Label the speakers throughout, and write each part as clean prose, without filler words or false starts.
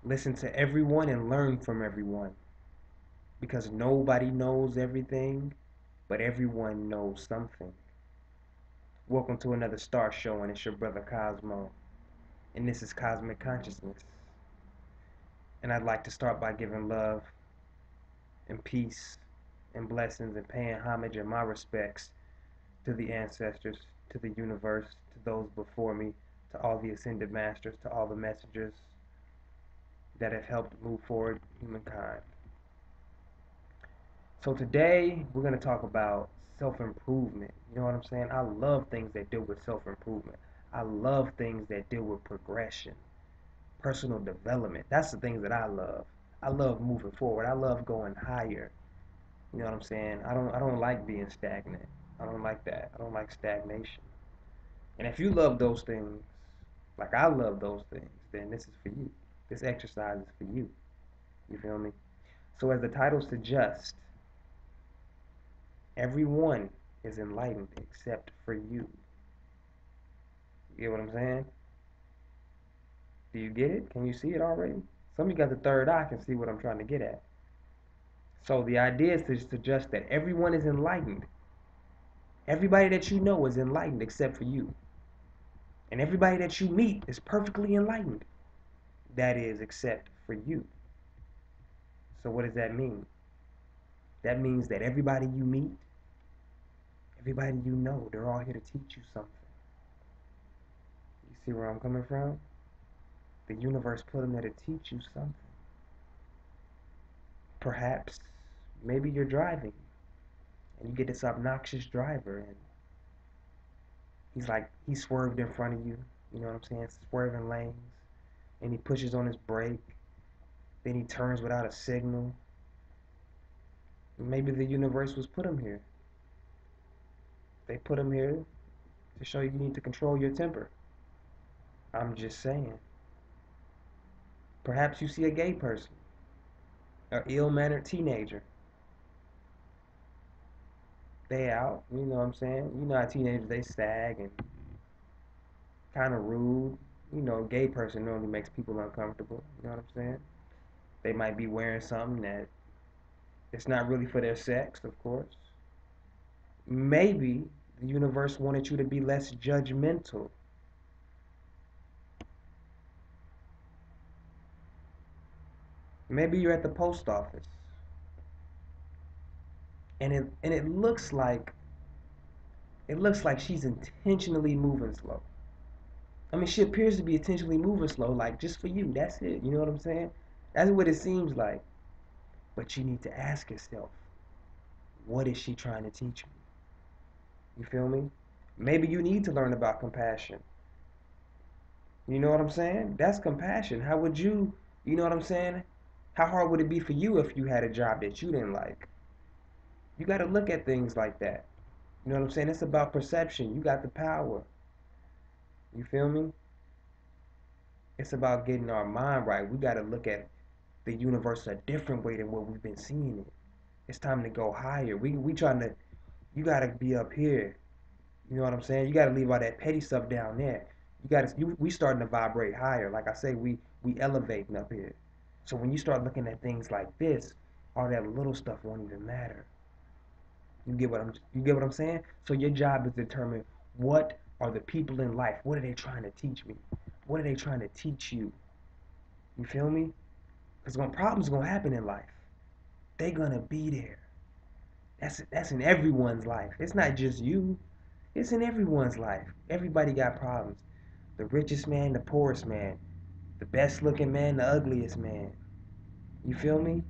Speaker 1: Listen to everyone and learn from everyone because nobody knows everything, but everyone knows something. Welcome to another Star Show, and it's your brother Cosmo, and this is Cosmic Consciousness. And I'd like to start by giving love and peace and blessings and paying homage and my respects to the ancestors, to the universe, to those before me, to all the ascended masters, to all the messengers that have helped move forward humankind. So today we're going to talk about self-improvement. You know what I'm saying? I love things that deal with self-improvement. I love things that deal with progression, personal development. That's the things that I love. I love moving forward. I love going higher. You know what I'm saying? I don't like being stagnant. I don't like that. I don't like stagnation. And if you love those things, like I love those things, then this is for you. This exercise is for you. You feel me? So as the title suggests, everyone is enlightened except for you. You get what I'm saying? Do you get it? Can you see it already? Some of you got the third eye can see what I'm trying to get at. So the idea is to suggest that everyone is enlightened. Everybody that you know is enlightened except for you. And everybody that you meet is perfectly enlightened. That is, except for you. So what does that mean? That means that everybody you meet, everybody you know, they're all here to teach you something. You see where I'm coming from? The universe put them there to teach you something. Perhaps, maybe you're driving and you get this obnoxious driver and he swerved in front of you, you know what I'm saying? Swerving lanes, and he pushes on his brake, then he turns without a signal. Maybe the universe was put him here. They put him here to show you need to control your temper. I'm just saying. Perhaps you see a gay person, an ill-mannered teenager. They out, you know what I'm saying? You know how teenagers, they sag and kind of rude. You know, gay person normally makes people uncomfortable. You know what I'm saying? They might be wearing something that it's not really for their sex, of course. Maybe the universe wanted you to be less judgmental. Maybe you're at the post office and it looks like she's intentionally moving slow. I mean, she appears to be intentionally moving slow, like just for you. That's it. You know what I'm saying? That's what it seems like. But you need to ask yourself, what is she trying to teach me? You feel me? Maybe you need to learn about compassion. You know what I'm saying? That's compassion. How would you know what I'm saying? How hard would it be for you if you had a job that you didn't like? You got to look at things like that. You know what I'm saying? It's about perception. You got the power. You feel me? It's about getting our mind right. We got to look at the universe a different way than what we've been seeing it. It's time to go higher. We trying to. You got to be up here. You know what I'm saying? You got to leave all that petty stuff down there. You got to. We starting to vibrate higher. Like I say, we elevating up here. So when you start looking at things like this, all that little stuff won't even matter. You get what I'm saying? So your job is to determine what are the people in life. What are they trying to teach me? What are they trying to teach you? You feel me? Because problems gonna happen in life. They gonna be there. That's in everyone's life. It's not just you. It's in everyone's life. Everybody got problems. The richest man, the poorest man, the best looking man, the ugliest man. You feel me?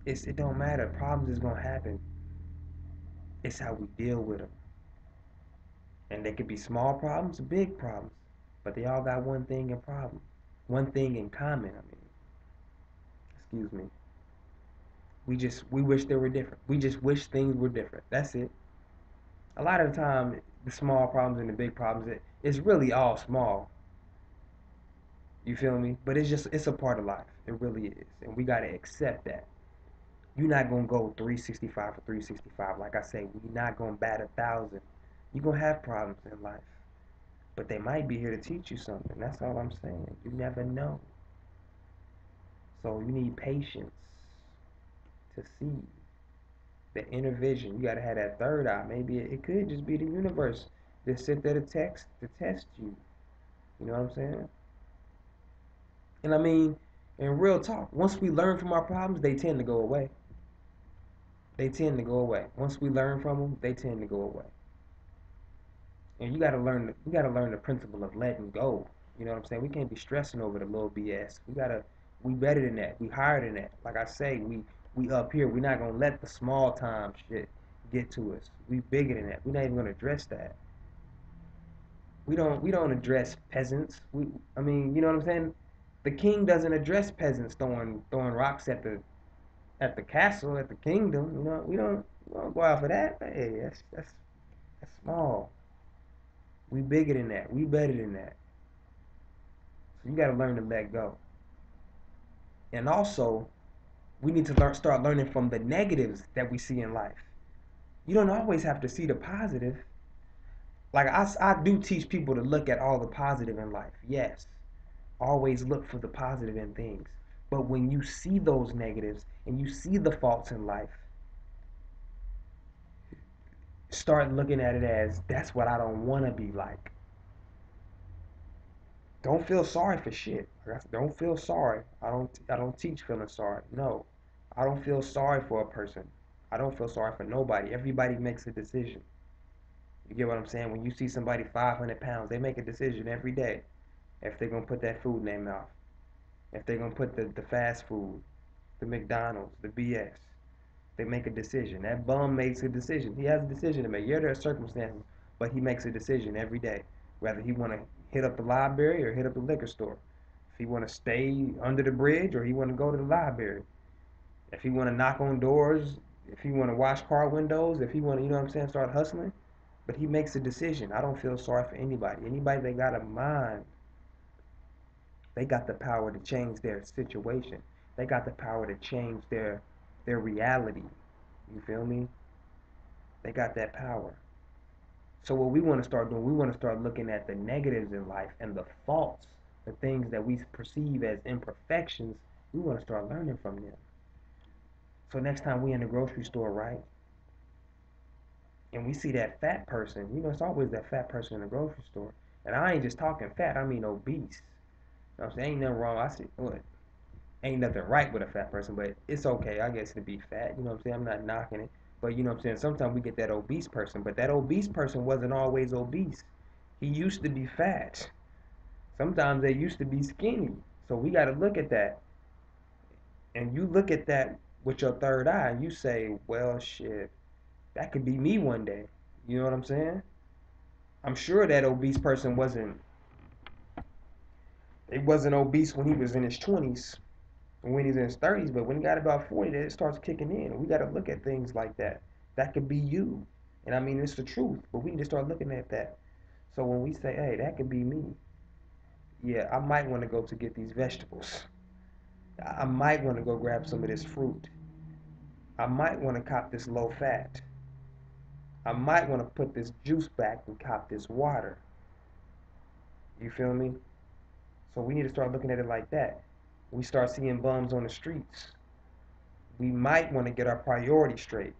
Speaker 1: It don't matter. Problems is gonna happen. It's how we deal with them. And they could be small problems, big problems, but they all got one thing in problem, one thing in common. I mean, excuse me. We wish they were different. We just wish things were different. That's it. A lot of the time, the small problems and the big problems, it's really all small. You feel me? But it's a part of life. It really is, and we gotta accept that. You're not gonna go 365 for 365. Like I say, we're not gonna bat 1,000. You're gonna have problems in life. But they might be here to teach you something. That's all I'm saying. You never know. So you need patience to see the inner vision. You gotta have that third eye. Maybe it could just be the universe that sit there to test you. You know what I'm saying? And I mean, in real talk, once we learn from our problems, they tend to go away. They tend to go away. Once we learn from them, they tend to go away. And you gotta learn the principle of letting go. You know what I'm saying? We can't be stressing over the little BS. We better than that. We higher than that. Like I say, we up here. We're not gonna let the small time shit get to us. We bigger than that. We're not even gonna address that. We don't address peasants. I mean, you know what I'm saying? The king doesn't address peasants throwing rocks at the castle, at the kingdom. You know, we don't go out for that. Hey, that's small. We bigger than that. We better than that. So you got to learn to let go. And also, we need to start learning from the negatives that we see in life. You don't always have to see the positive. Like I do teach people to look at all the positive in life. Yes, always look for the positive in things. But when you see those negatives and you see the faults in life, start looking at it as that's what I don't want to be like. Don't feel sorry for shit. Don't feel sorry. I don't teach feeling sorry. No. I don't feel sorry for a person. I don't feel sorry for nobody. Everybody makes a decision. You get what I'm saying? When you see somebody 500 pounds, they make a decision every day if they're gonna put that food in their mouth. If they're gonna put the fast food, the McDonald's, the BS. They make a decision. That bum makes a decision. He has a decision to make. Yeah, there are circumstances, but he makes a decision every day. Whether he want to hit up the library or hit up the liquor store. If he want to stay under the bridge or he want to go to the library. If he want to knock on doors, if he want to wash car windows, if he want to, you know what I'm saying, start hustling. But he makes a decision. I don't feel sorry for anybody. Anybody that got a mind, they got the power to change their situation. They got the power to change their reality. You feel me? They got that power. So what we want to start doing, we want to start looking at the negatives in life and the faults, the things that we perceive as imperfections. We want to start learning from them. So next time we in the grocery store, right, and we see that fat person, you know, it's always that fat person in the grocery store. And I ain't just talking fat, I mean obese. You know what I'm saying? Ain't nothing wrong. I see, what? Ain't nothing right with a fat person, but it's okay, I guess, to be fat. You know what I'm saying? I'm not knocking it. But you know what I'm saying? Sometimes we get that obese person, but that obese person wasn't always obese. He used to be fat. Sometimes they used to be skinny. So we got to look at that. And you look at that with your third eye and you say, well, shit, that could be me one day. You know what I'm saying? I'm sure that obese person wasn't obese when he was in his 20s, when he's in his 30s, but when he got about 40, that it starts kicking in. We got to look at things like that. That could be you. And I mean, it's the truth, but we need to start looking at that. So when we say, hey, that could be me, yeah, I might want to go to get these vegetables. I might want to go grab some of this fruit. I might want to cop this low fat. I might want to put this juice back and cop this water. You feel me? So we need to start looking at it like that. We start seeing bums on the streets. We might want to get our priorities straight.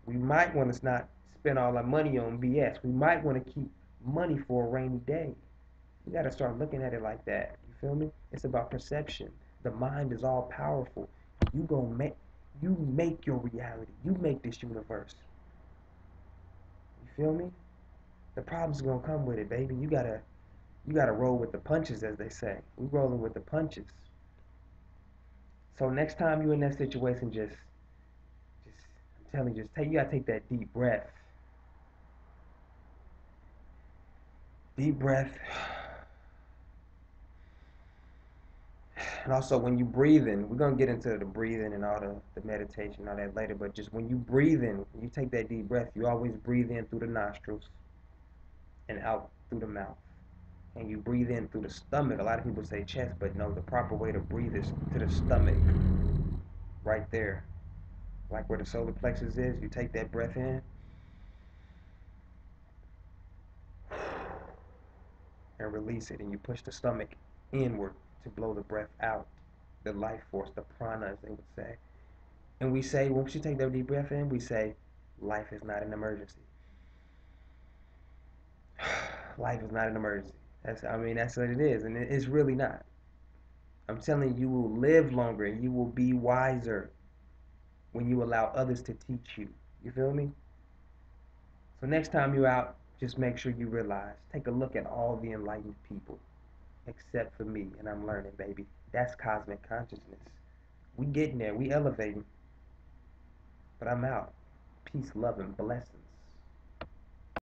Speaker 1: We might want to not spend all our money on BS. We might want to keep money for a rainy day. You got to start looking at it like that. You feel me? It's about perception. The mind is all powerful. You make your reality. You make this universe. You feel me? The problem's gonna come with it, baby. You gotta roll with the punches, as they say. We rolling with the punches. So next time you're in that situation, I'm telling you, you gotta take that deep breath. Deep breath. And also when you breathe in, we're gonna get into the breathing and all the meditation and all that later, but just when you breathe in, when you take that deep breath, you always breathe in through the nostrils and out through the mouth. And you breathe in through the stomach. A lot of people say chest, but no, the proper way to breathe is to the stomach, right there. Like where the solar plexus is, you take that breath in and release it, and you push the stomach inward to blow the breath out. the life force, the prana, as they would say. And we say, once you take that deep breath in, we say, life is not an emergency. Life is not an emergency. That's what it is, and it's really not. I'm telling you, you will live longer and you will be wiser when you allow others to teach you. You feel me? So next time you're out, just make sure you realize, take a look at all the enlightened people, except for me, and I'm learning, baby. That's cosmic consciousness. We getting there, we elevating, but I'm out. Peace, love, and blessings.